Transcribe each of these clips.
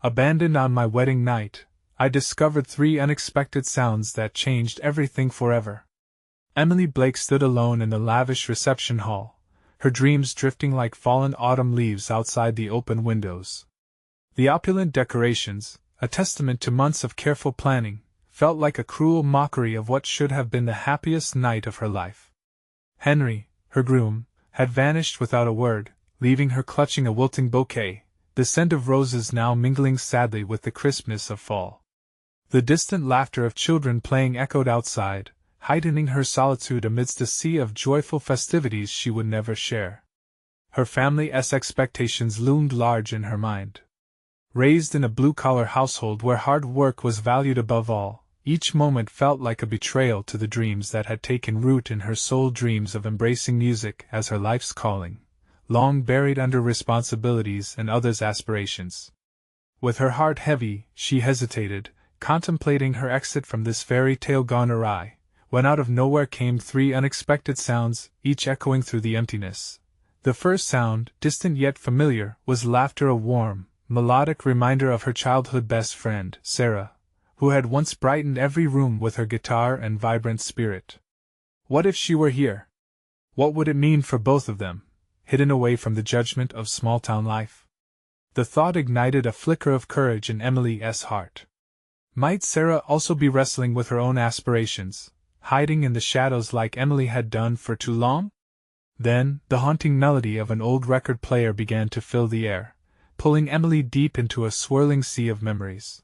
Abandoned on my wedding night, I discovered 3 unexpected sounds that changed everything forever. Emily Blake stood alone in the lavish reception hall, her dreams drifting like fallen autumn leaves outside the open windows. The opulent decorations, a testament to months of careful planning, felt like a cruel mockery of what should have been the happiest night of her life. Henry, her groom, had vanished without a word, leaving her clutching a wilting bouquet, the scent of roses now mingling sadly with the crispness of fall. The distant laughter of children playing echoed outside, heightening her solitude amidst a sea of joyful festivities she would never share. Her family's expectations loomed large in her mind. Raised in a blue-collar household where hard work was valued above all, each moment felt like a betrayal to the dreams that had taken root in her soul, dreams of embracing music as her life's calling, long buried under responsibilities and others' aspirations. With her heart heavy, she hesitated, contemplating her exit from this fairy tale gone awry, when out of nowhere came 3 unexpected sounds, each echoing through the emptiness. The first sound, distant yet familiar, was laughter, a warm, melodic reminder of her childhood best friend, Sarah, who had once brightened every room with her guitar and vibrant spirit. What if she were here? What would it mean for both of them, hidden away from the judgment of small-town life? The thought ignited a flicker of courage in Emily's heart. Might Sarah also be wrestling with her own aspirations, hiding in the shadows like Emily had done for too long? Then, the haunting melody of an old record player began to fill the air, pulling Emily deep into a swirling sea of memories.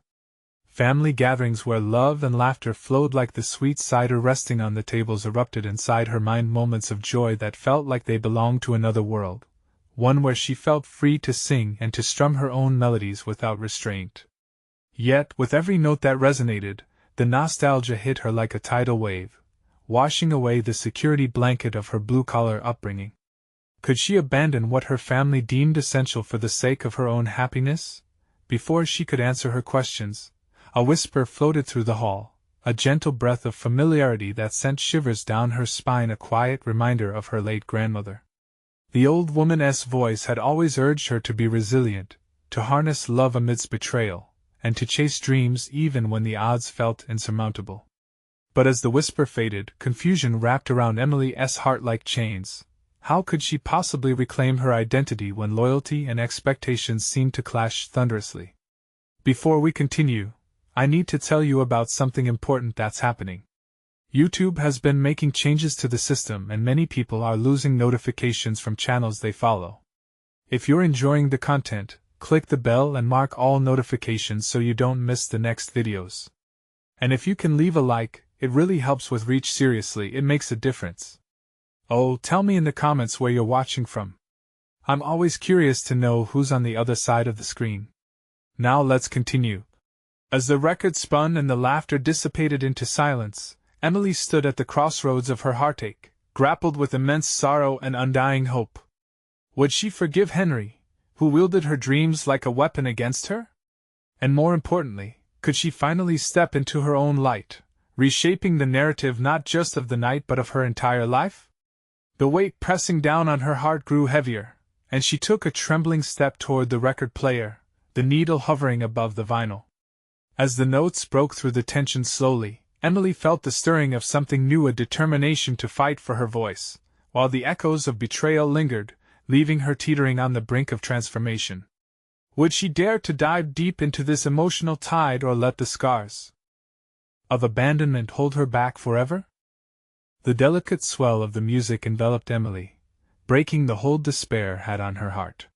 Family gatherings where love and laughter flowed like the sweet cider resting on the tables erupted inside her mind, moments of joy that felt like they belonged to another world, one where she felt free to sing and to strum her own melodies without restraint. Yet, with every note that resonated, the nostalgia hit her like a tidal wave, washing away the security blanket of her blue-collar upbringing. Could she abandon what her family deemed essential for the sake of her own happiness? Before she could answer her questions, a whisper floated through the hall, a gentle breath of familiarity that sent shivers down her spine, a quiet reminder of her late grandmother. The old woman's voice had always urged her to be resilient, to harness love amidst betrayal, and to chase dreams even when the odds felt insurmountable. But as the whisper faded, confusion wrapped around Emily's heart like chains. How could she possibly reclaim her identity when loyalty and expectations seemed to clash thunderously? Before we continue, I need to tell you about something important that's happening. YouTube has been making changes to the system and many people are losing notifications from channels they follow. If you're enjoying the content, click the bell and mark all notifications so you don't miss the next videos. And if you can leave a like, it really helps with reach. Seriously, it makes a difference. Oh, tell me in the comments where you're watching from. I'm always curious to know who's on the other side of the screen. Now let's continue. As the record spun and the laughter dissipated into silence, Emily stood at the crossroads of her heartache, grappled with immense sorrow and undying hope. Would she forgive Henry, who wielded her dreams like a weapon against her? And more importantly, could she finally step into her own light, reshaping the narrative not just of the night but of her entire life? The weight pressing down on her heart grew heavier, and she took a trembling step toward the record player, the needle hovering above the vinyl. As the notes broke through the tension slowly, Emily felt the stirring of something new, a determination to fight for her voice, while the echoes of betrayal lingered, leaving her teetering on the brink of transformation. Would she dare to dive deep into this emotional tide or let the scars of abandonment hold her back forever? The delicate swell of the music enveloped Emily, breaking the hold despair had on her heart.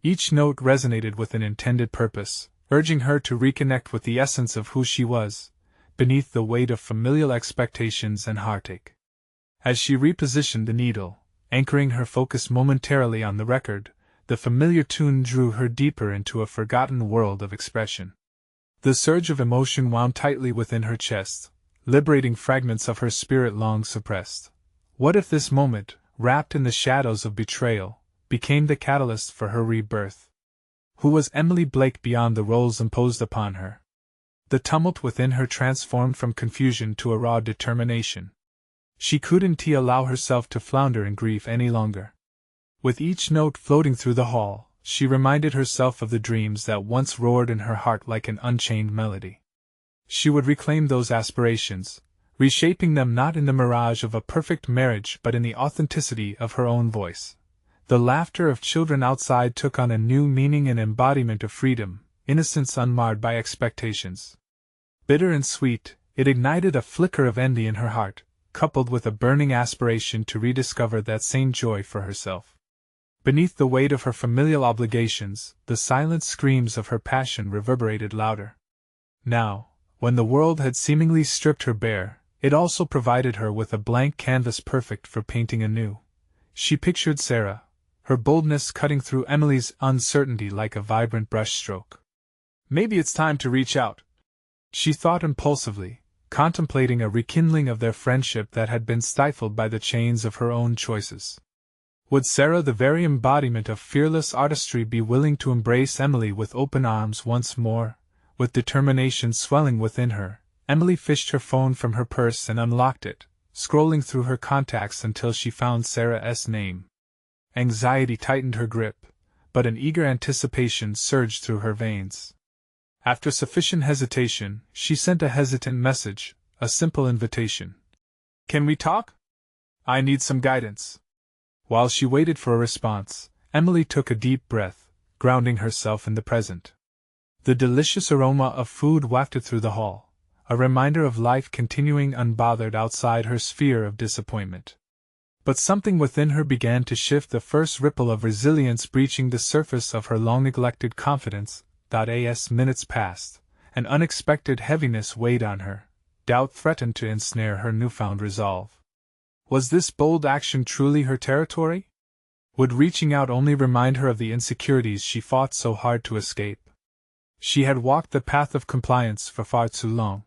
Each note resonated with an intended purpose, urging her to reconnect with the essence of who she was, beneath the weight of familial expectations and heartache. As she repositioned the needle, anchoring her focus momentarily on the record, the familiar tune drew her deeper into a forgotten world of expression. The surge of emotion wound tightly within her chest, liberating fragments of her spirit long suppressed. What if this moment, wrapped in the shadows of betrayal, became the catalyst for her rebirth? Who was Emily Blake beyond the roles imposed upon her? The tumult within her transformed from confusion to a raw determination. She couldn't allow herself to flounder in grief any longer. With each note floating through the hall, she reminded herself of the dreams that once roared in her heart like an unchained melody. She would reclaim those aspirations, reshaping them not in the mirage of a perfect marriage but in the authenticity of her own voice. The laughter of children outside took on a new meaning and embodiment of freedom, innocence unmarred by expectations. Bitter and sweet, it ignited a flicker of envy in her heart, coupled with a burning aspiration to rediscover that same joy for herself. Beneath the weight of her familial obligations, the silent screams of her passion reverberated louder. Now, when the world had seemingly stripped her bare, it also provided her with a blank canvas perfect for painting anew. She pictured Sarah, her boldness cutting through Emily's uncertainty like a vibrant brushstroke. Maybe it's time to reach out, she thought impulsively, contemplating a rekindling of their friendship that had been stifled by the chains of her own choices. Would Sarah, the very embodiment of fearless artistry, be willing to embrace Emily with open arms once more? With determination swelling within her, Emily fished her phone from her purse and unlocked it, scrolling through her contacts until she found Sarah's name. Anxiety tightened her grip, but an eager anticipation surged through her veins. After sufficient hesitation, she sent a hesitant message, a simple invitation. "Can we talk? I need some guidance." While she waited for a response, Emily took a deep breath, grounding herself in the present. The delicious aroma of food wafted through the hall, a reminder of life continuing unbothered outside her sphere of disappointment. But something within her began to shift, the first ripple of resilience breaching the surface of her long-neglected confidence. As minutes passed, an unexpected heaviness weighed on her. Doubt threatened to ensnare her newfound resolve. Was this bold action truly her territory? Would reaching out only remind her of the insecurities she fought so hard to escape? She had walked the path of compliance for far too long.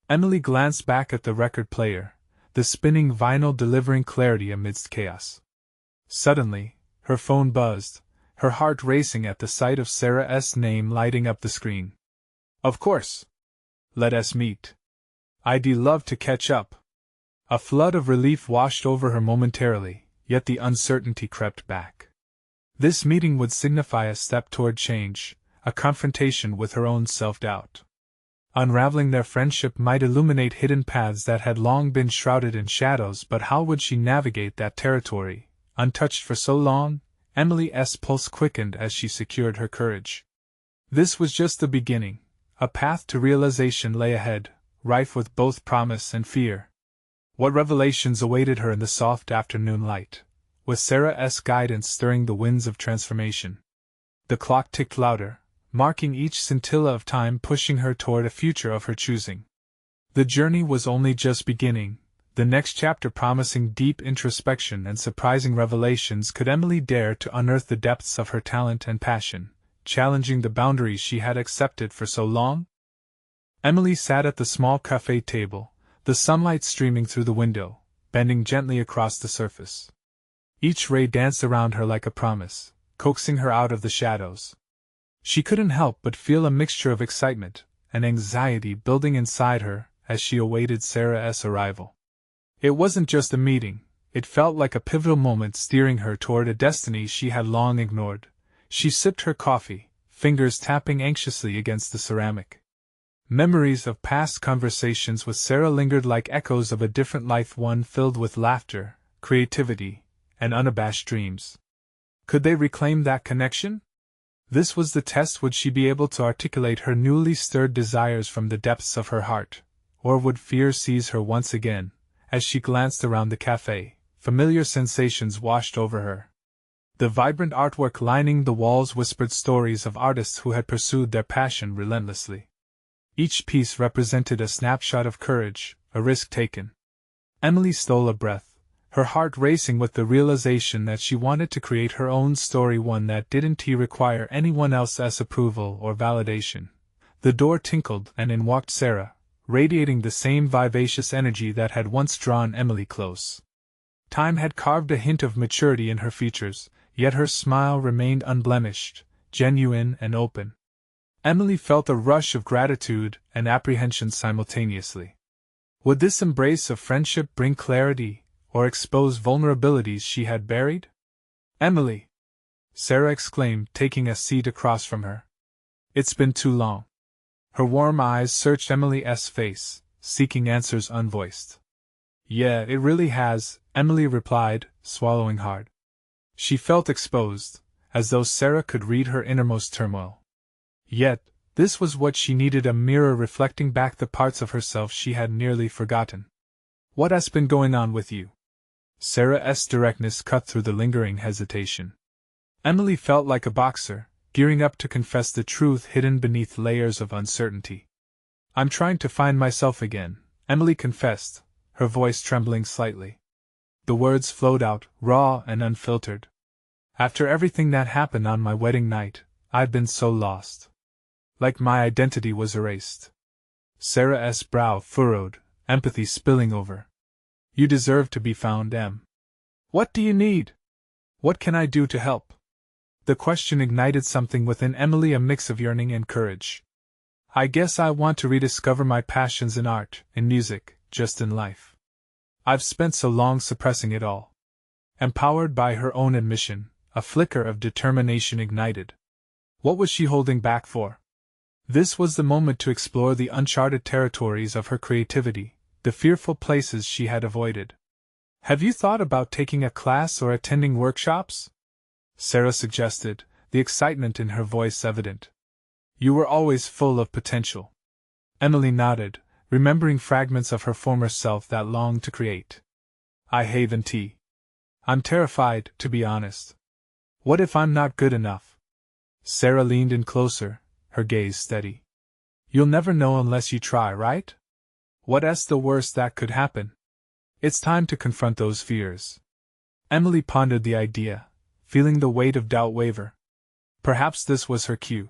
Emily glanced back at the record player, the spinning vinyl delivering clarity amidst chaos. Suddenly, her phone buzzed, her heart racing at the sight of Sarah's name lighting up the screen. "Of course. Let us meet. I'd love to catch up." A flood of relief washed over her momentarily, yet the uncertainty crept back. This meeting would signify a step toward change, a confrontation with her own self-doubt. Unraveling their friendship might illuminate hidden paths that had long been shrouded in shadows, but how would she navigate that territory, untouched for so long? Emily's pulse quickened as she secured her courage. This was just the beginning. A path to realization lay ahead, rife with both promise and fear. What revelations awaited her in the soft afternoon light, with Sarah's guidance stirring the winds of transformation? The clock ticked louder, marking each scintilla of time, pushing her toward a future of her choosing. The journey was only just beginning. The next chapter promising deep introspection and surprising revelations. Could Emily dare to unearth the depths of her talent and passion, challenging the boundaries she had accepted for so long? Emily sat at the small cafe table, the sunlight streaming through the window, bending gently across the surface. Each ray danced around her like a promise, coaxing her out of the shadows. She couldn't help but feel a mixture of excitement and anxiety building inside her as she awaited Sarah's arrival. It wasn't just a meeting, it felt like a pivotal moment steering her toward a destiny she had long ignored. She sipped her coffee, fingers tapping anxiously against the ceramic. Memories of past conversations with Sarah lingered like echoes of a different life, one filled with laughter, creativity, and unabashed dreams. Could they reclaim that connection? This was the test. Would she be able to articulate her newly stirred desires from the depths of her heart, or would fear seize her once again? As she glanced around the cafe, familiar sensations washed over her. The vibrant artwork lining the walls whispered stories of artists who had pursued their passion relentlessly. Each piece represented a snapshot of courage, a risk taken. Emily stole a breath, her heart racing with the realization that she wanted to create her own story, one that didn't require anyone else's approval or validation. The door tinkled, and in walked Sarah, radiating the same vivacious energy that had once drawn Emily close. Time had carved a hint of maturity in her features, yet her smile remained unblemished, genuine and open. Emily felt a rush of gratitude and apprehension simultaneously. Would this embrace of friendship bring clarity, or expose vulnerabilities she had buried? "Emily!" Sarah exclaimed, taking a seat across from her. It's been too long. Her warm eyes searched Emily's face, seeking answers unvoiced. Yeah, it really has, Emily replied, swallowing hard. She felt exposed, as though Sarah could read her innermost turmoil. Yet, this was what she needed, a mirror reflecting back the parts of herself she had nearly forgotten. What has been going on with you? Sarah's directness cut through the lingering hesitation. Emily felt like a boxer, gearing up to confess the truth hidden beneath layers of uncertainty. I'm trying to find myself again, Emily confessed, her voice trembling slightly. The words flowed out, raw and unfiltered. After everything that happened on my wedding night, I'd been so lost. Like my identity was erased. Sarah's brow furrowed, empathy spilling over. You deserve to be found, Em. What do you need? What can I do to help? The question ignited something within Emily, a mix of yearning and courage. I guess I want to rediscover my passions in art, in music, just in life. I've spent so long suppressing it all. Empowered by her own admission, a flicker of determination ignited. What was she holding back for? This was the moment to explore the uncharted territories of her creativity, the fearful places she had avoided. Have you thought about taking a class or attending workshops? Sarah suggested, the excitement in her voice evident. You were always full of potential. Emily nodded, remembering fragments of her former self that longed to create. I haven't. I'm terrified, to be honest. What if I'm not good enough? Sarah leaned in closer, her gaze steady. You'll never know unless you try, right? What's the worst that could happen? It's time to confront those fears. Emily pondered the idea, feeling the weight of doubt waver. Perhaps this was her cue.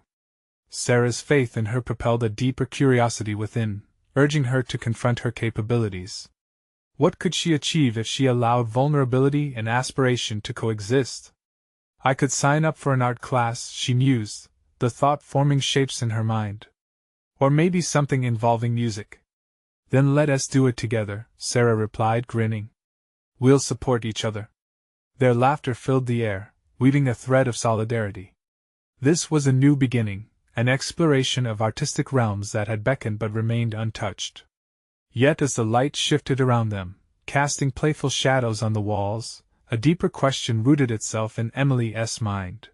Sarah's faith in her propelled a deeper curiosity within, urging her to confront her capabilities. What could she achieve if she allowed vulnerability and aspiration to coexist? I could sign up for an art class, she mused, the thought forming shapes in her mind. Or maybe something involving music. Then let us do it together, Sarah replied, grinning. We'll support each other. Their laughter filled the air, weaving a thread of solidarity. This was a new beginning, an exploration of artistic realms that had beckoned but remained untouched. Yet as the light shifted around them, casting playful shadows on the walls, a deeper question rooted itself in Emily's mind.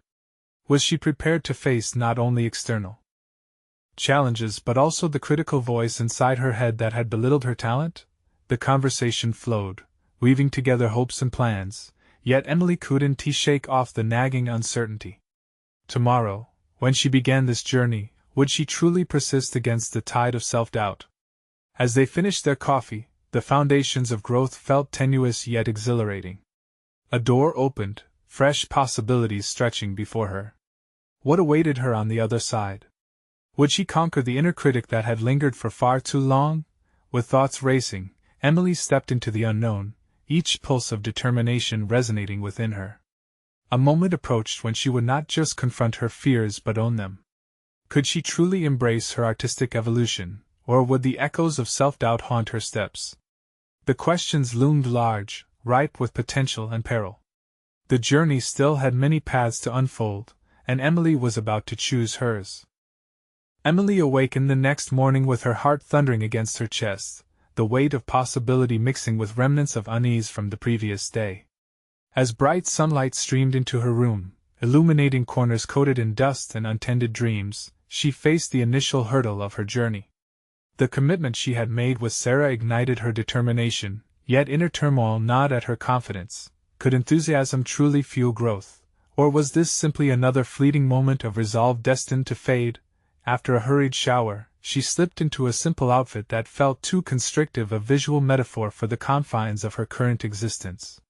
Was she prepared to face not only external challenges but also the critical voice inside her head that had belittled her talent? The conversation flowed, weaving together hopes and plans, yet Emily couldn't shake off the nagging uncertainty. Tomorrow, when she began this journey, would she truly persist against the tide of self-doubt? As they finished their coffee, the foundations of growth felt tenuous yet exhilarating. A door opened, fresh possibilities stretching before her. What awaited her on the other side? Would she conquer the inner critic that had lingered for far too long? With thoughts racing, Emily stepped into the unknown, each pulse of determination resonating within her. A moment approached when she would not just confront her fears but own them. Could she truly embrace her artistic evolution, or would the echoes of self-doubt haunt her steps? The questions loomed large, ripe with potential and peril. The journey still had many paths to unfold, and Emily was about to choose hers. Emily awakened the next morning with her heart thundering against her chest, the weight of possibility mixing with remnants of unease from the previous day. As bright sunlight streamed into her room, illuminating corners coated in dust and untended dreams, she faced the initial hurdle of her journey. The commitment she had made with Sarah ignited her determination, yet inner turmoil gnawed at her confidence. Could enthusiasm truly fuel growth, or was this simply another fleeting moment of resolve destined to fade? After a hurried shower, she slipped into a simple outfit that felt too constrictive a visual metaphor for the confines of her current existence.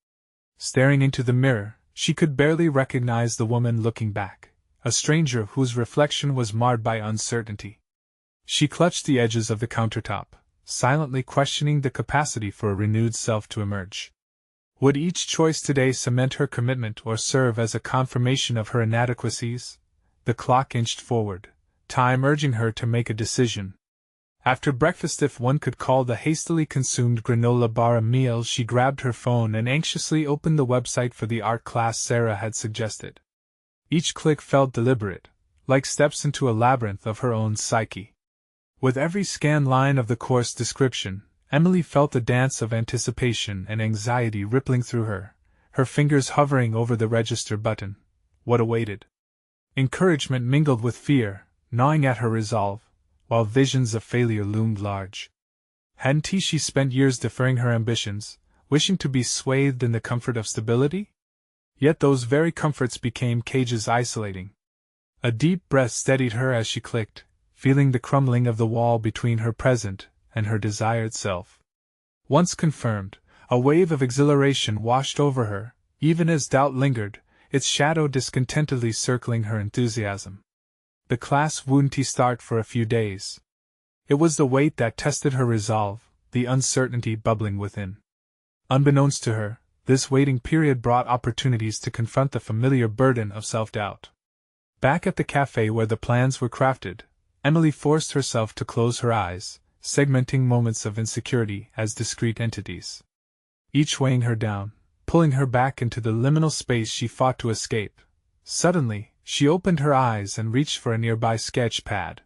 Staring into the mirror, she could barely recognize the woman looking back, a stranger whose reflection was marred by uncertainty. She clutched the edges of the countertop, silently questioning the capacity for a renewed self to emerge. Would each choice today cement her commitment or serve as a confirmation of her inadequacies? The clock inched forward, time urging her to make a decision. After breakfast, if one could call the hastily consumed granola bar a meal, she grabbed her phone and anxiously opened the website for the art class Sarah had suggested. Each click felt deliberate, like steps into a labyrinth of her own psyche. With every scanned line of the course description, Emily felt a dance of anticipation and anxiety rippling through her fingers hovering over the register button. What awaited? Encouragement mingled with fear, gnawing at her resolve, while visions of failure loomed large. Hadn't she spent years deferring her ambitions, wishing to be swathed in the comfort of stability? Yet those very comforts became cages isolating. A deep breath steadied her as she clicked, feeling the crumbling of the wall between her present and her desired self. Once confirmed, a wave of exhilaration washed over her, even as doubt lingered, its shadow discontentedly circling her enthusiasm. The class wouldn't start for a few days. It was the wait that tested her resolve, the uncertainty bubbling within. Unbeknownst to her, this waiting period brought opportunities to confront the familiar burden of self-doubt. Back at the cafe where the plans were crafted, Emily forced herself to close her eyes, segmenting moments of insecurity as discrete entities. Each weighing her down, pulling her back into the liminal space she fought to escape. Suddenly, she opened her eyes and reached for a nearby sketch pad.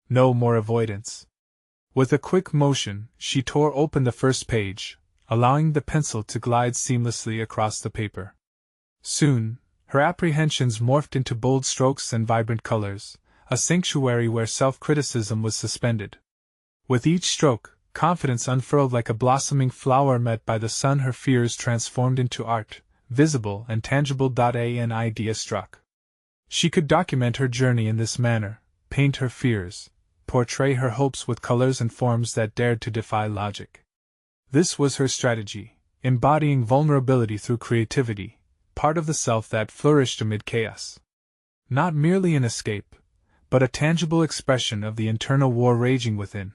No more avoidance. With a quick motion, she tore open the first page, allowing the pencil to glide seamlessly across the paper. Soon, her apprehensions morphed into bold strokes and vibrant colors, a sanctuary where self-criticism was suspended. With each stroke, confidence unfurled like a blossoming flower met by the sun. Her fears transformed into art, visible and tangible. An idea struck. She could document her journey in this manner, paint her fears, portray her hopes with colors and forms that dared to defy logic. This was her strategy, embodying vulnerability through creativity, part of the self that flourished amid chaos. Not merely an escape, but a tangible expression of the internal war raging within.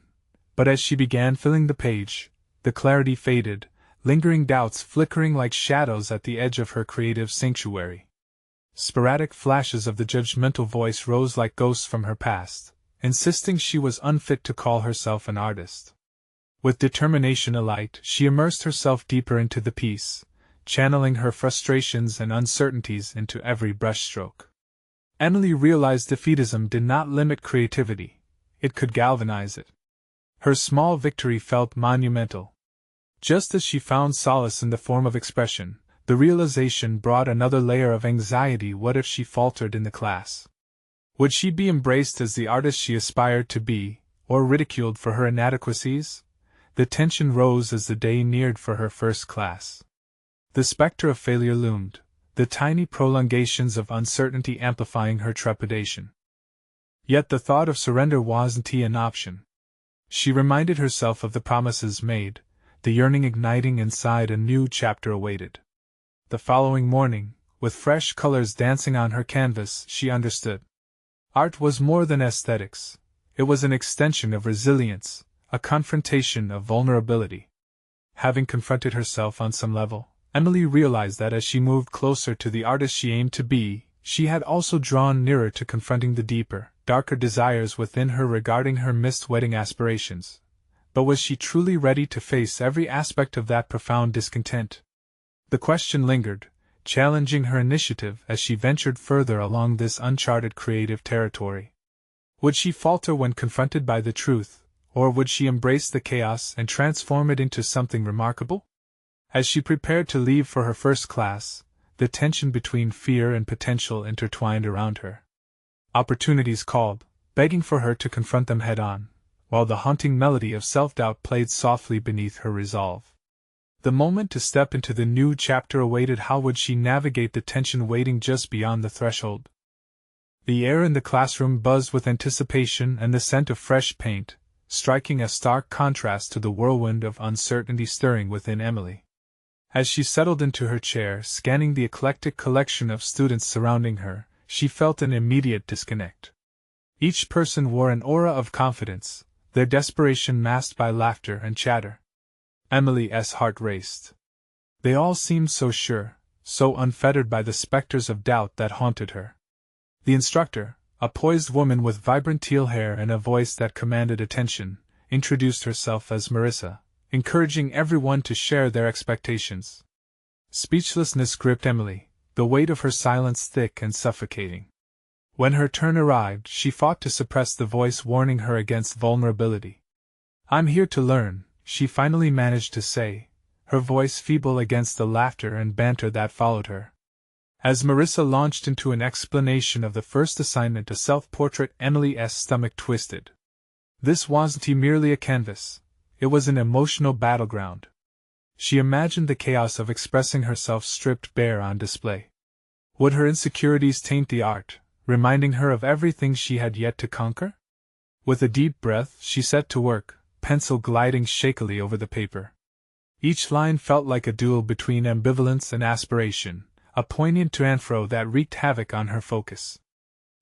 But as she began filling the page, the clarity faded, lingering doubts flickering like shadows at the edge of her creative sanctuary. Sporadic flashes of the judgmental voice rose like ghosts from her past, insisting she was unfit to call herself an artist. With determination alight, she immersed herself deeper into the piece, channeling her frustrations and uncertainties into every brushstroke. Emily realized defeatism did not limit creativity, it could galvanize it. Her small victory felt monumental. Just as she found solace in the form of expression, the realization brought another layer of anxiety. What if she faltered in the class? Would she be embraced as the artist she aspired to be, or ridiculed for her inadequacies? The tension rose as the day neared for her first class. The specter of failure loomed, the tiny prolongations of uncertainty amplifying her trepidation. Yet the thought of surrender wasn't an option. She reminded herself of the promises made, the yearning igniting inside. A new chapter awaited. The following morning, with fresh colors dancing on her canvas, she understood. Art was more than aesthetics. It was an extension of resilience, a confrontation of vulnerability. Having confronted herself on some level, Emily realized that as she moved closer to the artist she aimed to be, she had also drawn nearer to confronting the deeper, darker desires within her regarding her missed wedding aspirations. But was she truly ready to face every aspect of that profound discontent? The question lingered, challenging her initiative as she ventured further along this uncharted creative territory. Would she falter when confronted by the truth, or would she embrace the chaos and transform it into something remarkable? As she prepared to leave for her first class, the tension between fear and potential intertwined around her. Opportunities called, begging for her to confront them head-on, while the haunting melody of self-doubt played softly beneath her resolve. The moment to step into the new chapter awaited. How would she navigate the tension waiting just beyond the threshold? The air in the classroom buzzed with anticipation and the scent of fresh paint, striking a stark contrast to the whirlwind of uncertainty stirring within Emily. As she settled into her chair, scanning the eclectic collection of students surrounding her, she felt an immediate disconnect. Each person wore an aura of confidence, their desperation masked by laughter and chatter. Emily's heart raced. They all seemed so sure, so unfettered by the specters of doubt that haunted her. The instructor, a poised woman with vibrant teal hair and a voice that commanded attention, introduced herself as Marissa, encouraging everyone to share their expectations. Speechlessness gripped Emily, the weight of her silence thick and suffocating. When her turn arrived, she fought to suppress the voice warning her against vulnerability. "I'm here to learn," she finally managed to say, her voice feeble against the laughter and banter that followed her. As Marissa launched into an explanation of the first assignment, a self-portrait, Emily's stomach twisted. This wasn't merely a canvas, it was an emotional battleground. She imagined the chaos of expressing herself stripped bare on display. Would her insecurities taint the art, reminding her of everything she had yet to conquer? With a deep breath, she set to work, pencil gliding shakily over the paper. Each line felt like a duel between ambivalence and aspiration, a poignant to and fro that wreaked havoc on her focus.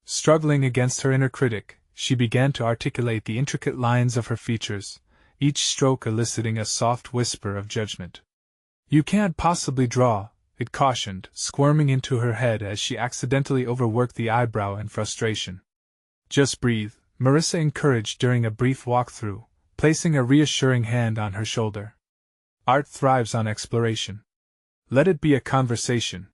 Struggling against her inner critic, she began to articulate the intricate lines of her features, each stroke eliciting a soft whisper of judgment. "You can't possibly draw," it cautioned, squirming into her head as she accidentally overworked the eyebrow in frustration. "Just breathe," Marissa encouraged during a brief walkthrough, placing a reassuring hand on her shoulder. "Art thrives on exploration. Let it be a conversation."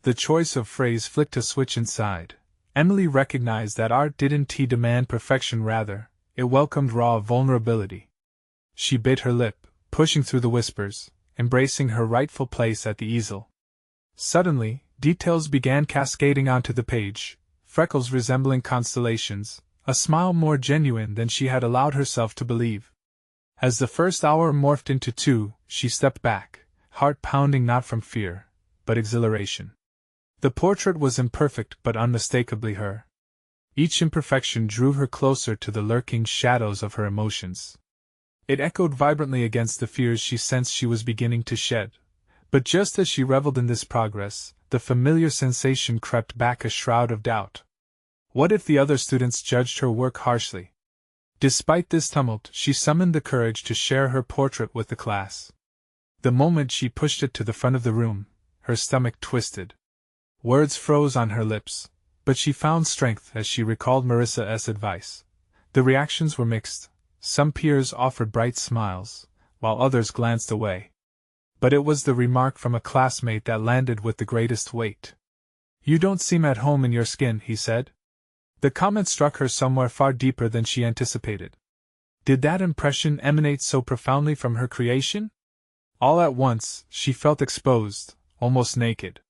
The choice of phrase flicked a switch inside. Emily recognized that art didn't demand perfection, rather, it welcomed raw vulnerability. She bit her lip, pushing through the whispers, embracing her rightful place at the easel. Suddenly, details began cascading onto the page, freckles resembling constellations, a smile more genuine than she had allowed herself to believe. As the first hour morphed into two, she stepped back, heart pounding not from fear, but exhilaration. The portrait was imperfect but unmistakably her. Each imperfection drew her closer to the lurking shadows of her emotions. It echoed vibrantly against the fears she sensed she was beginning to shed. But just as she reveled in this progress, the familiar sensation crept back, a shroud of doubt. What if the other students judged her work harshly? Despite this tumult, she summoned the courage to share her portrait with the class. The moment she pushed it to the front of the room, her stomach twisted. Words froze on her lips, but she found strength as she recalled Marissa's advice. The reactions were mixed. Some peers offered bright smiles, while others glanced away. But it was the remark from a classmate that landed with the greatest weight. "You don't seem at home in your skin," he said. The comment struck her somewhere far deeper than she anticipated. Did that impression emanate so profoundly from her creation? All at once, she felt exposed, almost naked.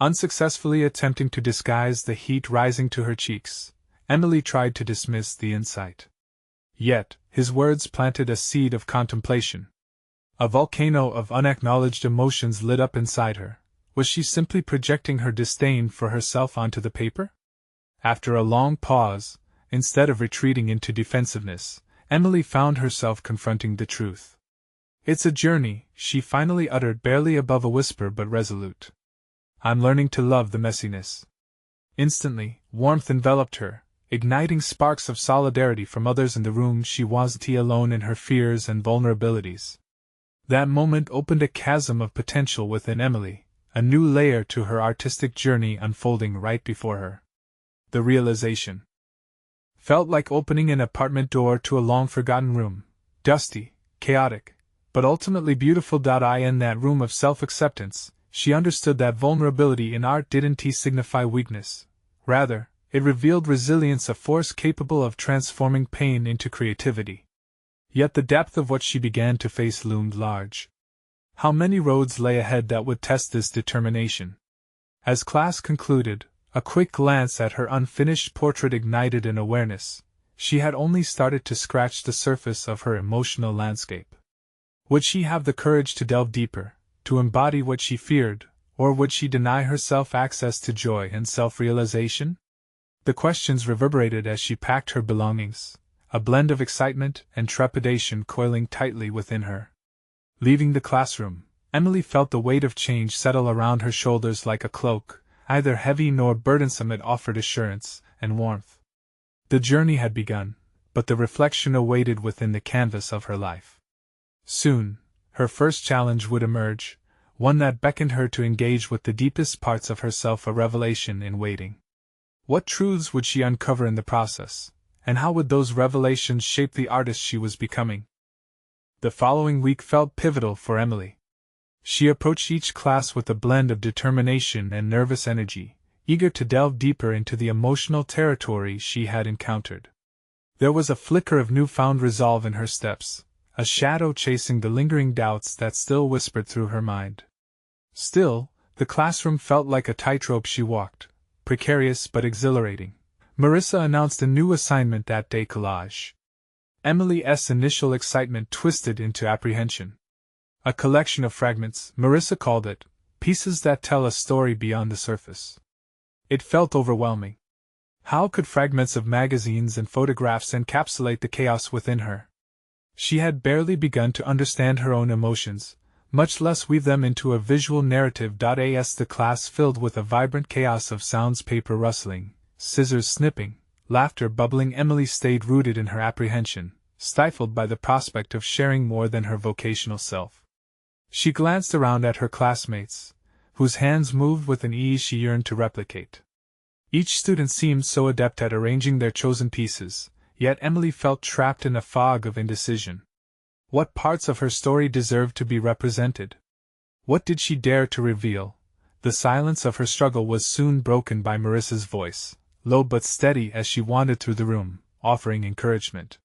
Unsuccessfully attempting to disguise the heat rising to her cheeks, Emily tried to dismiss the insight. Yet, his words planted a seed of contemplation. A volcano of unacknowledged emotions lit up inside her. Was she simply projecting her disdain for herself onto the paper? After a long pause, instead of retreating into defensiveness, Emily found herself confronting the truth. "It's a journey," she finally uttered, barely above a whisper but resolute. "I'm learning to love the messiness." Instantly, warmth enveloped her, igniting sparks of solidarity from others in the room. She wasn't alone in her fears and vulnerabilities. That moment opened a chasm of potential within Emily, a new layer to her artistic journey unfolding right before her. The realization felt like opening an apartment door to a long-forgotten room, dusty, chaotic, but ultimately beautiful. In that room of self-acceptance, she understood that vulnerability in art didn't signify weakness. Rather, it revealed resilience, a force capable of transforming pain into creativity. Yet the depth of what she began to face loomed large. How many roads lay ahead that would test this determination? As class concluded, a quick glance at her unfinished portrait ignited an awareness. She had only started to scratch the surface of her emotional landscape. Would she have the courage to delve deeper, to embody what she feared, or would she deny herself access to joy and self-realization? The questions reverberated as she packed her belongings, a blend of excitement and trepidation coiling tightly within her. Leaving the classroom, Emily felt the weight of change settle around her shoulders like a cloak, neither heavy nor burdensome. It offered assurance and warmth. The journey had begun, but the reflection awaited within the canvas of her life. Soon, her first challenge would emerge, one that beckoned her to engage with the deepest parts of herself, a revelation in waiting. What truths would she uncover in the process, and how would those revelations shape the artist she was becoming? The following week felt pivotal for Emily. She approached each class with a blend of determination and nervous energy, eager to delve deeper into the emotional territory she had encountered. There was a flicker of newfound resolve in her steps, a shadow chasing the lingering doubts that still whispered through her mind. Still, the classroom felt like a tightrope she walked, precarious but exhilarating. Marissa announced a new assignment that day: collage. Emily's initial excitement twisted into apprehension. A collection of fragments, Marissa called it, pieces that tell a story beyond the surface. It felt overwhelming. How could fragments of magazines and photographs encapsulate the chaos within her? She had barely begun to understand her own emotions, much less weave them into a visual narrative. As the class filled with a vibrant chaos of sounds, paper rustling, scissors snipping, laughter bubbling, Emily stayed rooted in her apprehension, stifled by the prospect of sharing more than her vocational self. She glanced around at her classmates, whose hands moved with an ease she yearned to replicate. Each student seemed so adept at arranging their chosen pieces, yet Emily felt trapped in a fog of indecision. What parts of her story deserved to be represented? What did she dare to reveal? The silence of her struggle was soon broken by Marissa's voice, low but steady as she wandered through the room, offering encouragement.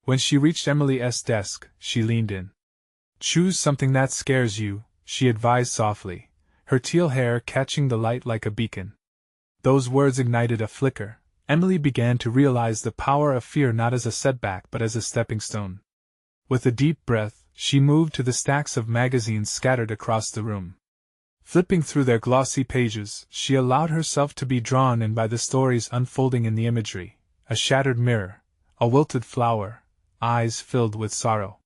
When she reached Emily's desk, she leaned in. "Choose something that scares you," she advised softly, her teal hair catching the light like a beacon. Those words ignited a flicker. Emily began to realize the power of fear not as a setback but as a stepping stone. With a deep breath, she moved to the stacks of magazines scattered across the room. Flipping through their glossy pages, she allowed herself to be drawn in by the stories unfolding in the imagery: a shattered mirror, a wilted flower, eyes filled with sorrow.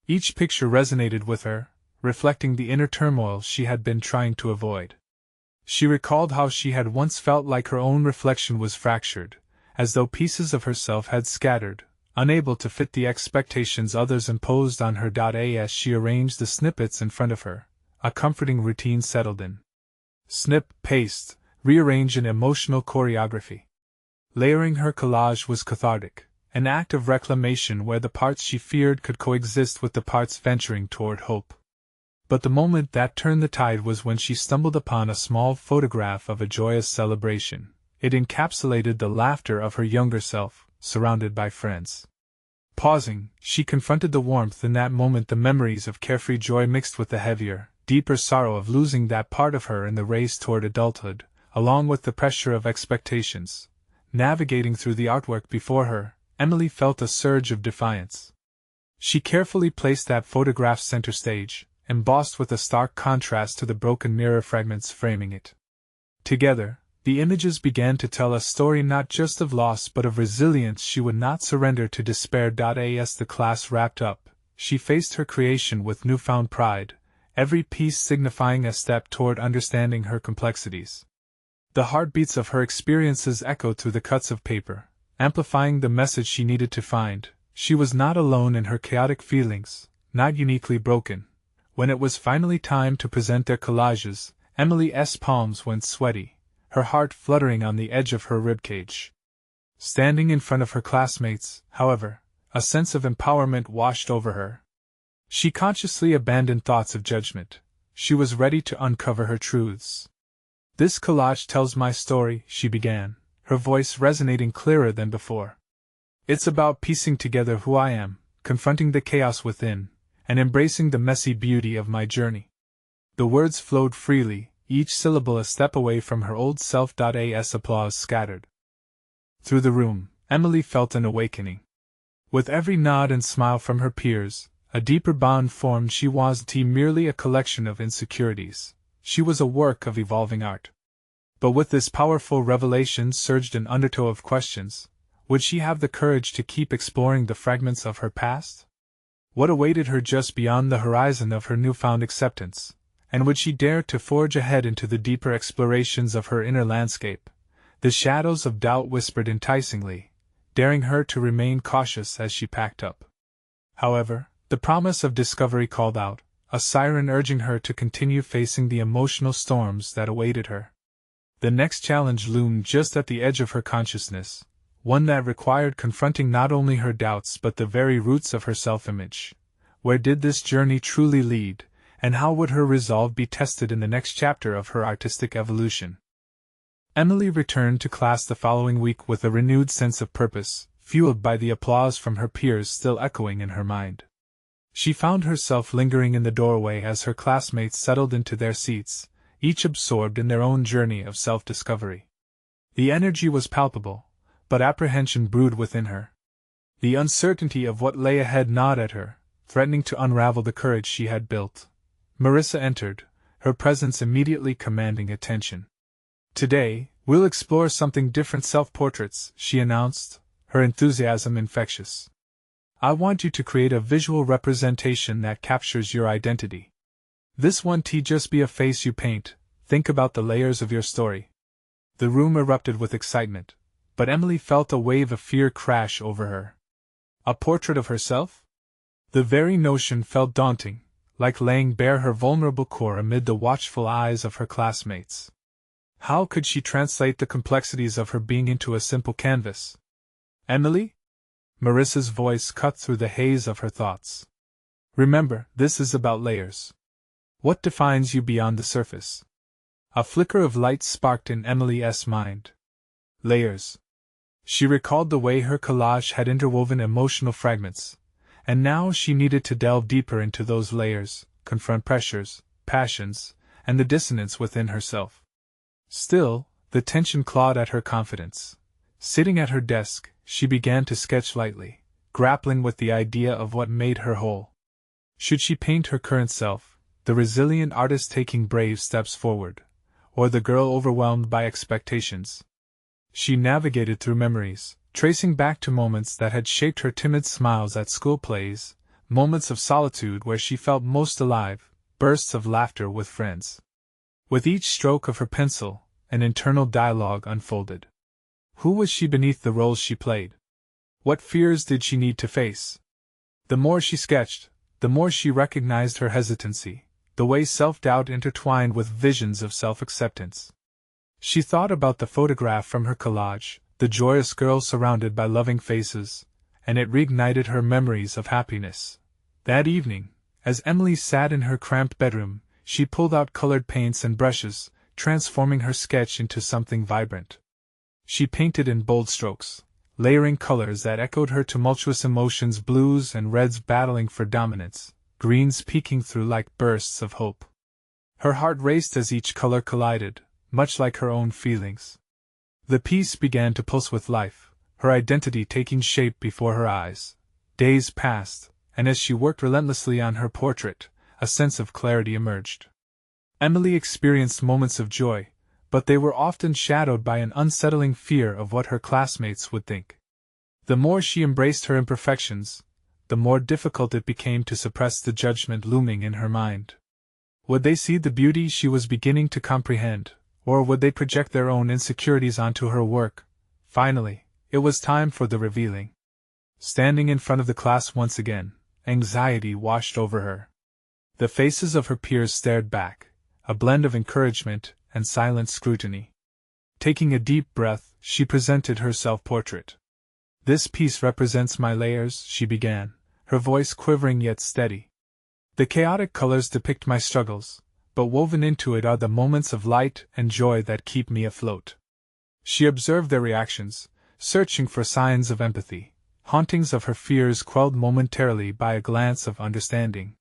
Each picture resonated with her, reflecting the inner turmoil she had been trying to avoid. She recalled how she had once felt like her own reflection was fractured, as though pieces of herself had scattered, unable to fit the expectations others imposed on her. As she arranged the snippets in front of her, a comforting routine settled in. Snip, paste, rearrange an emotional choreography. Layering her collage was cathartic, an act of reclamation where the parts she feared could coexist with the parts venturing toward hope. But the moment that turned the tide was when she stumbled upon a small photograph of a joyous celebration. It encapsulated the laughter of her younger self, surrounded by friends. Pausing, she confronted the warmth in that moment, the memories of carefree joy mixed with the heavier, deeper sorrow of losing that part of her in the race toward adulthood, along with the pressure of expectations. Navigating through the artwork before her, Emily felt a surge of defiance. She carefully placed that photograph center stage, embossed with a stark contrast to the broken mirror fragments framing it. Together, the images began to tell a story not just of loss but of resilience. She would not surrender to despair. As the class wrapped up, she faced her creation with newfound pride, every piece signifying a step toward understanding her complexities. The heartbeats of her experiences echoed through the cuts of paper, amplifying the message she needed to find. She was not alone in her chaotic feelings, not uniquely broken. When it was finally time to present their collages, Emily's palms went sweaty, her heart fluttering on the edge of her ribcage. Standing in front of her classmates, however, a sense of empowerment washed over her. She consciously abandoned thoughts of judgment. She was ready to uncover her truths. "This collage tells my story," she began, her voice resonating clearer than before. "It's about piecing together who I am, confronting the chaos within, and embracing the messy beauty of my journey." The words flowed freely, each syllable a step away from her old self. As applause scattered through the room, Emily felt an awakening. With every nod and smile from her peers, a deeper bond formed. She wasn't merely a collection of insecurities, she was a work of evolving art. But with this powerful revelation surged an undertow of questions. Would she have the courage to keep exploring the fragments of her past? What awaited her just beyond the horizon of her newfound acceptance? And would she dare to forge ahead into the deeper explorations of her inner landscape? The shadows of doubt whispered enticingly, daring her to remain cautious as she packed up. However, the promise of discovery called out, a siren urging her to continue facing the emotional storms that awaited her. The next challenge loomed just at the edge of her consciousness, one that required confronting not only her doubts but the very roots of her self-image. Where did this journey truly lead, And how would her resolve be tested in the next chapter of her artistic evolution? Emily returned to class the following week with a renewed sense of purpose, fueled by the applause from her peers still echoing in her mind. She found herself lingering in the doorway as her classmates settled into their seats, each absorbed in their own journey of self-discovery. The energy was palpable, but apprehension brewed within her. The uncertainty of what lay ahead gnawed at her, threatening to unravel the courage she had built. Marissa entered, her presence immediately commanding attention. "Today, we'll explore something different, self-portraits," she announced, her enthusiasm infectious. "I want you to create a visual representation that captures your identity. This won't just be a face you paint, think about the layers of your story." The room erupted with excitement, but Emily felt a wave of fear crash over her. A portrait of herself? The very notion felt daunting, like laying bare her vulnerable core amid the watchful eyes of her classmates. How could she translate the complexities of her being into a simple canvas? "Emily?" Marissa's voice cut through the haze of her thoughts. "Remember, this is about layers. What defines you beyond the surface?" A flicker of light sparked in Emily's mind. Layers. She recalled the way her collage had interwoven emotional fragments, and now she needed to delve deeper into those layers, confront pressures, passions, and the dissonance within herself. Still, the tension clawed at her confidence. Sitting at her desk, she began to sketch lightly, grappling with the idea of what made her whole. Should she paint her current self, the resilient artist taking brave steps forward, or the girl overwhelmed by expectations? She navigated through memories, tracing back to moments that had shaped her timid smiles at school plays, moments of solitude where she felt most alive, bursts of laughter with friends. With each stroke of her pencil, an internal dialogue unfolded. Who was she beneath the roles she played? What fears did she need to face? The more she sketched, the more she recognized her hesitancy, the way self-doubt intertwined with visions of self-acceptance. She thought about the photograph from her collage, the joyous girl surrounded by loving faces, and it reignited her memories of happiness. That evening, as Emily sat in her cramped bedroom, she pulled out colored paints and brushes, transforming her sketch into something vibrant. She painted in bold strokes, layering colors that echoed her tumultuous emotions, blues and reds battling for dominance, greens peeking through like bursts of hope. Her heart raced as each color collided, much like her own feelings. The piece began to pulse with life, her identity taking shape before her eyes. Days passed, and as she worked relentlessly on her portrait, a sense of clarity emerged. Emily experienced moments of joy, but they were often shadowed by an unsettling fear of what her classmates would think. The more she embraced her imperfections, the more difficult it became to suppress the judgment looming in her mind. Would they see the beauty she was beginning to comprehend, or would they project their own insecurities onto her work? Finally, it was time for the revealing. Standing in front of the class once again, anxiety washed over her. The faces of her peers stared back, a blend of encouragement and silent scrutiny. Taking a deep breath, she presented her self-portrait. "This piece represents my layers," she began, her voice quivering yet steady. "The chaotic colors depict my struggles, but woven into it are the moments of light and joy that keep me afloat." She observed their reactions, searching for signs of empathy, hauntings of her fears quelled momentarily by a glance of understanding.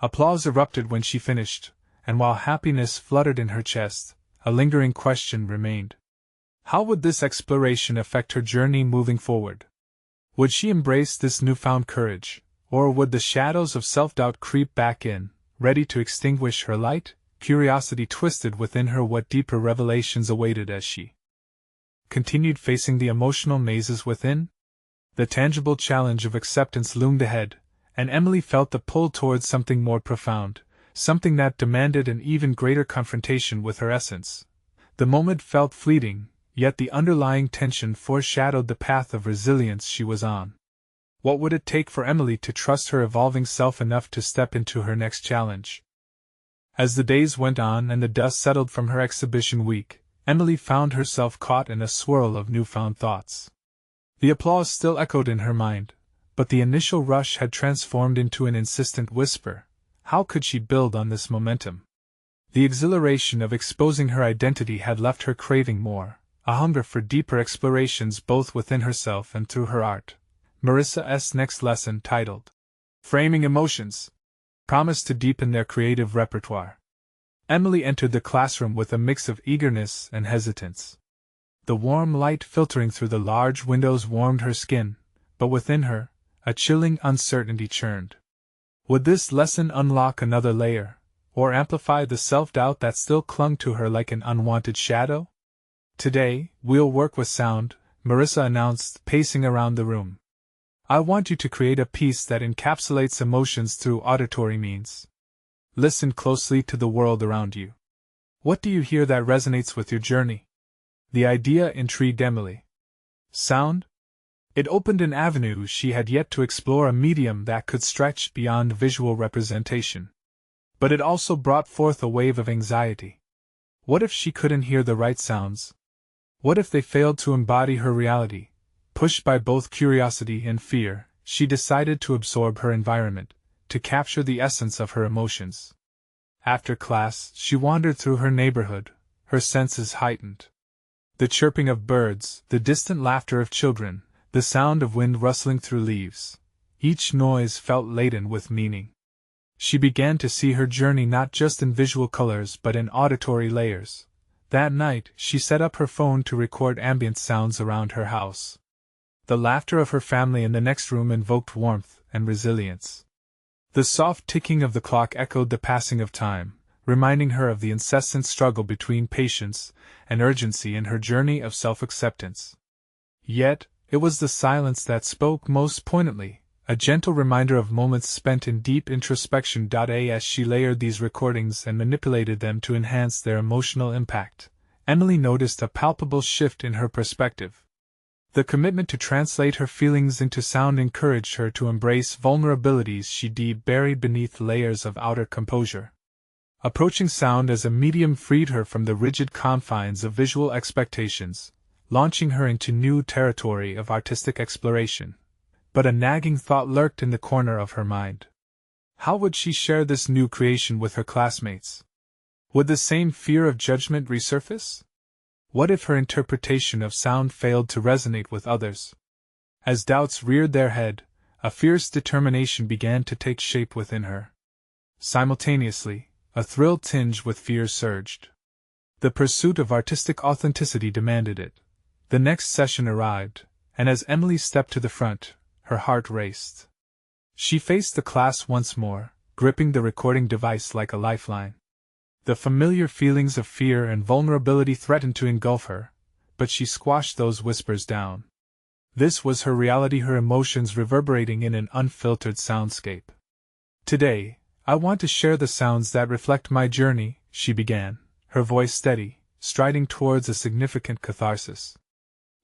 Applause erupted when she finished, and while happiness fluttered in her chest, a lingering question remained. How would this exploration affect her journey moving forward? Would she embrace this newfound courage, or would the shadows of self-doubt creep back in, ready to extinguish her light? Curiosity twisted within her what deeper revelations awaited as she continued facing the emotional mazes within. The tangible challenge of acceptance loomed ahead, and Emily felt the pull towards something more profound, something that demanded an even greater confrontation with her essence. The moment felt fleeting, yet the underlying tension foreshadowed the path of resilience she was on. What would it take for Emily to trust her evolving self enough to step into her next challenge? As the days went on and the dust settled from her exhibition week, Emily found herself caught in a swirl of newfound thoughts. The applause still echoed in her mind, but the initial rush had transformed into an insistent whisper, How could she build on this momentum? The exhilaration of exposing her identity had left her craving more, a hunger for deeper explorations both within herself and through her art. Marissa's next lesson, titled Framing Emotions, promised to deepen their creative repertoire. Emily entered the classroom with a mix of eagerness and hesitance. The warm light filtering through the large windows warmed her skin, but within her, a chilling uncertainty churned. Would this lesson unlock another layer, or amplify the self-doubt that still clung to her like an unwanted shadow? Today, we'll work with sound, Marissa announced, pacing around the room. I want you to create a piece that encapsulates emotions through auditory means. Listen closely to the world around you. What do you hear that resonates with your journey? The idea intrigued Emily. Sound? It opened an avenue she had yet to explore, a medium that could stretch beyond visual representation. But it also brought forth a wave of anxiety. What if she couldn't hear the right sounds? What if they failed to embody her reality? Pushed by both curiosity and fear, she decided to absorb her environment, to capture the essence of her emotions. After class, she wandered through her neighborhood, her senses heightened. The chirping of birds, the distant laughter of children, the sound of wind rustling through leaves. Each noise felt laden with meaning. She began to see her journey not just in visual colors but in auditory layers. That night, she set up her phone to record ambient sounds around her house. The laughter of her family in the next room invoked warmth and resilience. The soft ticking of the clock echoed the passing of time, reminding her of the incessant struggle between patience and urgency in her journey of self-acceptance. Yet, it was the silence that spoke most poignantly, a gentle reminder of moments spent in deep introspection. As she layered these recordings and manipulated them to enhance their emotional impact, Emily noticed a palpable shift in her perspective. The commitment to translate her feelings into sound encouraged her to embrace vulnerabilities she deemed buried beneath layers of outer composure. Approaching sound as a medium freed her from the rigid confines of visual expectations, launching her into new territory of artistic exploration. But a nagging thought lurked in the corner of her mind. How would she share this new creation with her classmates? Would the same fear of judgment resurface? What if her interpretation of sound failed to resonate with others? As doubts reared their head, a fierce determination began to take shape within her. Simultaneously, a thrill tinged with fear surged. The pursuit of artistic authenticity demanded it. The next session arrived, and as Emily stepped to the front, her heart raced. She faced the class once more, gripping the recording device like a lifeline. The familiar feelings of fear and vulnerability threatened to engulf her, but she squashed those whispers down. This was her reality, her emotions reverberating in an unfiltered soundscape. Today, I want to share the sounds that reflect my journey, she began, her voice steady, striding towards a significant catharsis.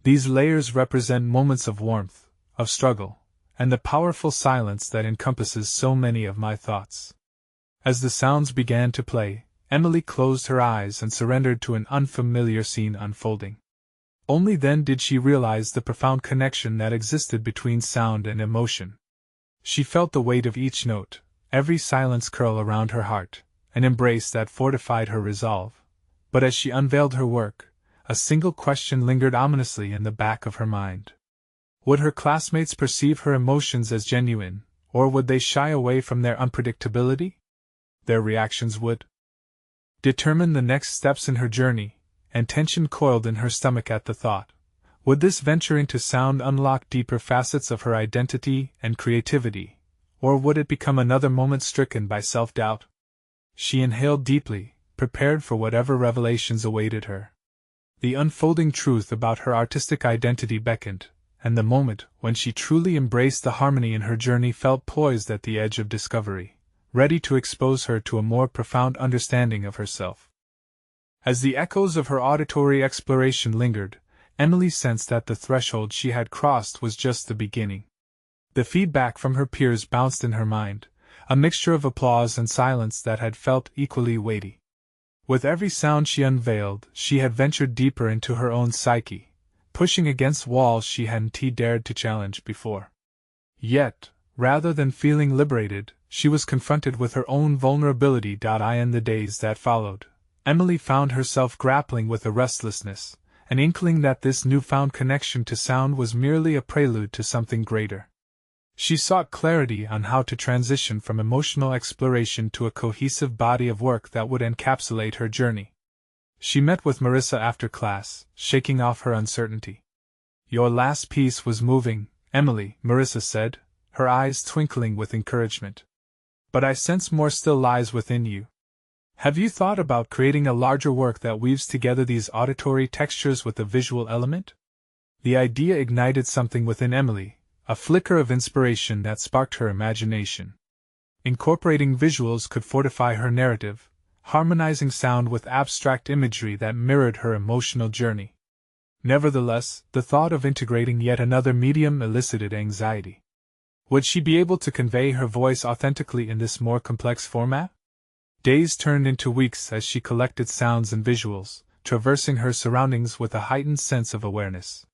These layers represent moments of warmth, of struggle, and the powerful silence that encompasses so many of my thoughts. As the sounds began to play, Emily closed her eyes and surrendered to an unfamiliar scene unfolding. Only then did she realize the profound connection that existed between sound and emotion. She felt the weight of each note, every silence curl around her heart, an embrace that fortified her resolve. But as she unveiled her work, a single question lingered ominously in the back of her mind. Would her classmates perceive her emotions as genuine, or would they shy away from their unpredictability? Their reactions would determine the next steps in her journey, and tension coiled in her stomach at the thought. Would this venture into sound unlock deeper facets of her identity and creativity, or would it become another moment stricken by self-doubt? She inhaled deeply, prepared for whatever revelations awaited her. The unfolding truth about her artistic identity beckoned, and the moment when she truly embraced the harmony in her journey felt poised at the edge of discovery, ready to expose her to a more profound understanding of herself. As the echoes of her auditory exploration lingered, Emily sensed that the threshold she had crossed was just the beginning. The feedback from her peers bounced in her mind, a mixture of applause and silence that had felt equally weighty. With every sound she unveiled, she had ventured deeper into her own psyche, pushing against walls she hadn't dared to challenge before. Yet, Rather than feeling liberated, she was confronted with her own vulnerability. In the days that followed, Emily found herself grappling with a restlessness, an inkling that this newfound connection to sound was merely a prelude to something greater. She sought clarity on how to transition from emotional exploration to a cohesive body of work that would encapsulate her journey. She met with Marissa after class, shaking off her uncertainty. "Your last piece was moving, Emily," Marissa said, her eyes twinkling with encouragement. "But I sense more still lies within you. Have you thought about creating a larger work that weaves together these auditory textures with a visual element?" The idea ignited something within Emily, a flicker of inspiration that sparked her imagination. Incorporating visuals could fortify her narrative, harmonizing sound with abstract imagery that mirrored her emotional journey. Nevertheless, the thought of integrating yet another medium elicited anxiety. Would she be able to convey her voice authentically in this more complex format? Days turned into weeks as she collected sounds and visuals, traversing her surroundings with a heightened sense of awareness.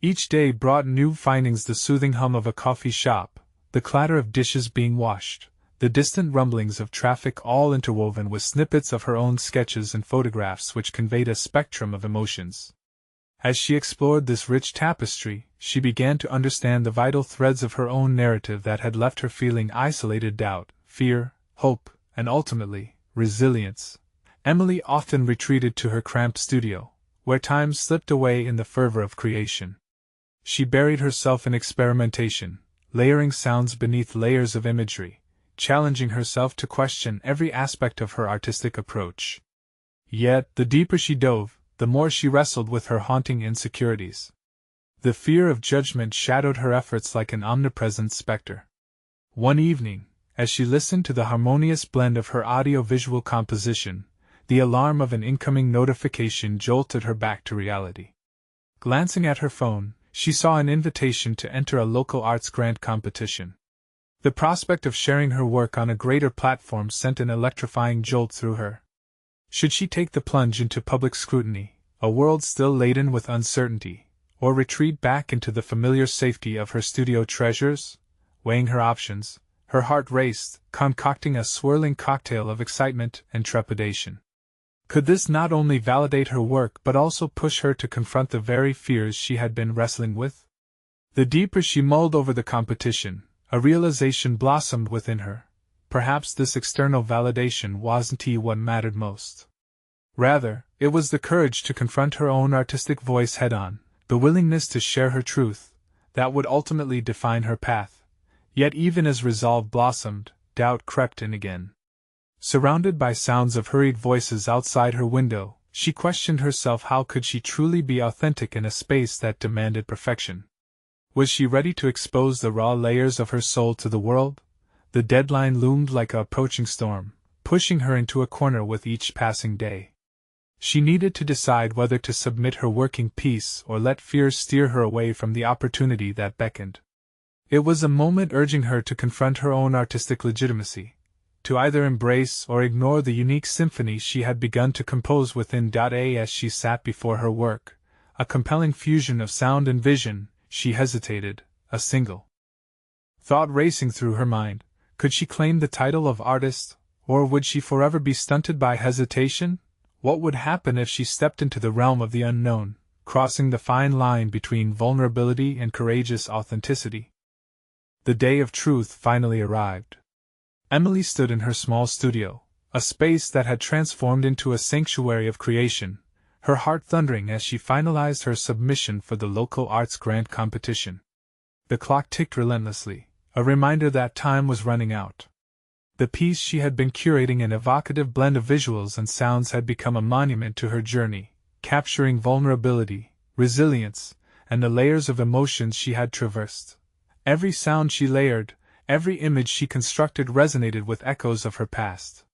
Each day brought new findings: the soothing hum of a coffee shop, the clatter of dishes being washed, the distant rumblings of traffic, all interwoven with snippets of her own sketches and photographs which conveyed a spectrum of emotions. As she explored this rich tapestry, she began to understand the vital threads of her own narrative that had left her feeling isolated: doubt, fear, hope, and ultimately, resilience. Emily often retreated to her cramped studio, where time slipped away in the fervor of creation. She buried herself in experimentation, layering sounds beneath layers of imagery, challenging herself to question every aspect of her artistic approach. Yet, the deeper she dove, the more she wrestled with her haunting insecurities. The fear of judgment shadowed her efforts like an omnipresent specter. One evening, as she listened to the harmonious blend of her audio-visual composition, the alarm of an incoming notification jolted her back to reality. Glancing at her phone, she saw an invitation to enter a local arts grant competition. The prospect of sharing her work on a greater platform sent an electrifying jolt through her. Should she take the plunge into public scrutiny, a world still laden with uncertainty, or retreat back into the familiar safety of her studio treasures? Weighing her options, her heart raced, concocting a swirling cocktail of excitement and trepidation. Could this not only validate her work but also push her to confront the very fears she had been wrestling with? The deeper she mulled over the competition, a realization blossomed within her. Perhaps this external validation wasn't what mattered most. Rather, it was the courage to confront her own artistic voice head-on, the willingness to share her truth, that would ultimately define her path. Yet even as resolve blossomed, doubt crept in again. Surrounded by sounds of hurried voices outside her window, she questioned herself: how could she truly be authentic in a space that demanded perfection? Was she ready to expose the raw layers of her soul to the world? The deadline loomed like an approaching storm, pushing her into a corner with each passing day. She needed to decide whether to submit her working piece or let fears steer her away from the opportunity that beckoned. It was a moment urging her to confront her own artistic legitimacy, to either embrace or ignore the unique symphony she had begun to compose within. As she sat before her work, a compelling fusion of sound and vision, she hesitated, a single thought racing through her mind. Could she claim the title of artist, or would she forever be stunted by hesitation? What would happen if she stepped into the realm of the unknown, crossing the fine line between vulnerability and courageous authenticity? The day of truth finally arrived. Emily stood in her small studio, a space that had transformed into a sanctuary of creation, her heart thundering as she finalized her submission for the local arts grant competition. The clock ticked relentlessly, a reminder that time was running out. The piece she had been curating, an evocative blend of visuals and sounds, had become a monument to her journey, capturing vulnerability, resilience, and the layers of emotions she had traversed. Every sound she layered, every image she constructed resonated with echoes of her past.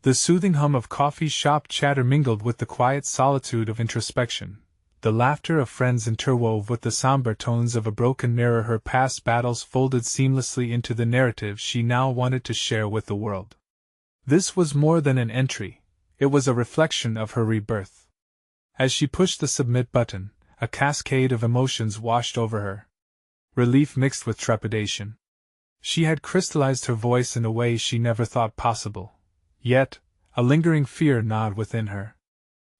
The soothing hum of coffee shop chatter mingled with the quiet solitude of introspection. The laughter of friends interwove with the somber tones of a broken mirror. Her past battles folded seamlessly into the narrative she now wanted to share with the world. This was more than an entry, it was a reflection of her rebirth. As she pushed the submit button, a cascade of emotions washed over her. Relief mixed with trepidation. She had crystallized her voice in a way she never thought possible. Yet, a lingering fear gnawed within her.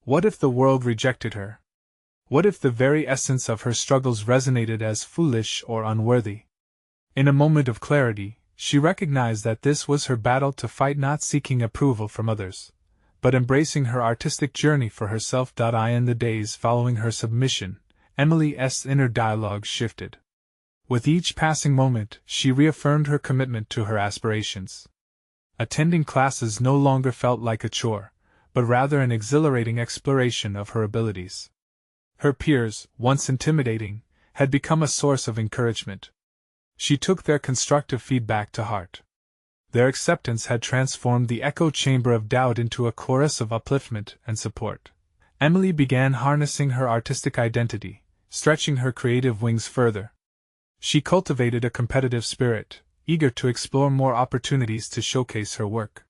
What if the world rejected her? What if the very essence of her struggles resonated as foolish or unworthy? In a moment of clarity, she recognized that this was her battle to fight, not seeking approval from others, but embracing her artistic journey for herself. In the days following her submission, Emily's inner dialogue shifted. With each passing moment, she reaffirmed her commitment to her aspirations. Attending classes no longer felt like a chore, but rather an exhilarating exploration of her abilities. Her peers, once intimidating, had become a source of encouragement. She took their constructive feedback to heart. Their acceptance had transformed the echo chamber of doubt into a chorus of upliftment and support. Emily began harnessing her artistic identity, stretching her creative wings further. She cultivated a competitive spirit, eager to explore more opportunities to showcase her work.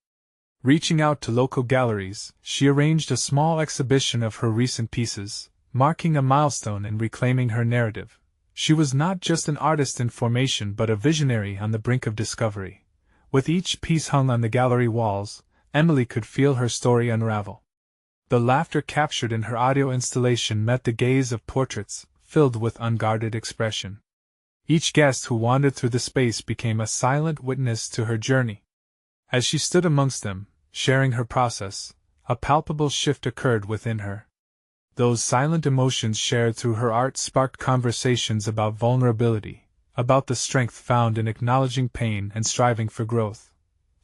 Reaching out to local galleries, she arranged a small exhibition of her recent pieces, marking a milestone in reclaiming her narrative. She was not just an artist in formation but a visionary on the brink of discovery. With each piece hung on the gallery walls, Emily could feel her story unravel. The laughter captured in her audio installation met the gaze of portraits, filled with unguarded expression. Each guest who wandered through the space became a silent witness to her journey. As she stood amongst them, sharing her process, a palpable shift occurred within her. Those silent emotions shared through her art sparked conversations about vulnerability, about the strength found in acknowledging pain and striving for growth.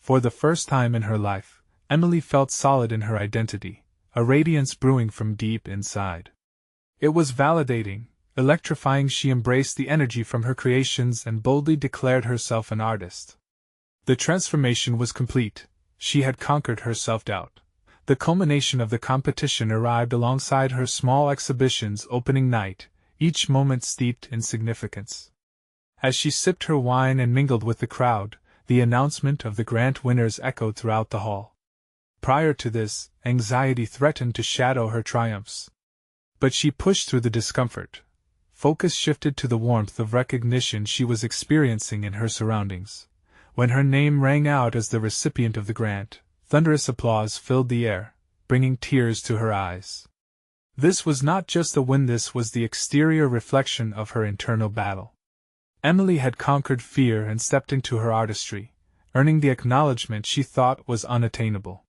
For the first time in her life, Emily felt solid in her identity, a radiance brewing from deep inside. It was validating, electrifying. She embraced the energy from her creations and boldly declared herself an artist. The transformation was complete. She had conquered her self-doubt. The culmination of the competition arrived alongside her small exhibition's opening night, each moment steeped in significance. As she sipped her wine and mingled with the crowd, the announcement of the grant winners echoed throughout the hall. Prior to this, anxiety threatened to shadow her triumphs. But she pushed through the discomfort. Focus shifted to the warmth of recognition she was experiencing in her surroundings. When her name rang out as the recipient of the grant, thunderous applause filled the air, bringing tears to her eyes. This was not just a win, this was the exterior reflection of her internal battle. Emily had conquered fear and stepped into her artistry, earning the acknowledgement she thought was unattainable.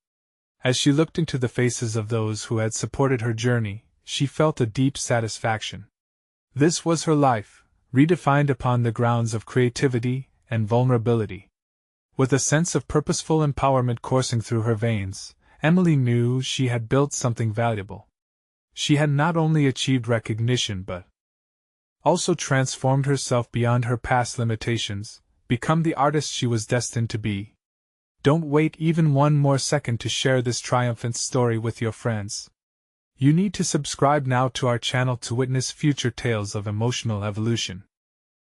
As she looked into the faces of those who had supported her journey, she felt a deep satisfaction. This was her life, redefined upon the grounds of creativity and vulnerability. With a sense of purposeful empowerment coursing through her veins, Emily knew she had built something valuable. She had not only achieved recognition but also transformed herself beyond her past limitations, become the artist she was destined to be. Don't wait even one more second to share this triumphant story with your friends. You need to subscribe now to our channel to witness future tales of emotional evolution.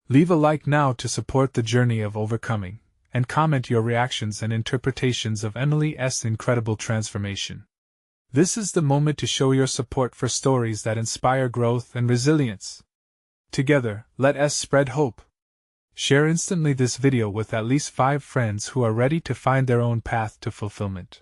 Leave a like now to support the journey of overcoming, and comment your reactions and interpretations of Emily's incredible transformation. This is the moment to show your support for stories that inspire growth and resilience. Together, let us spread hope. Share instantly this video with at least 5 friends who are ready to find their own path to fulfillment.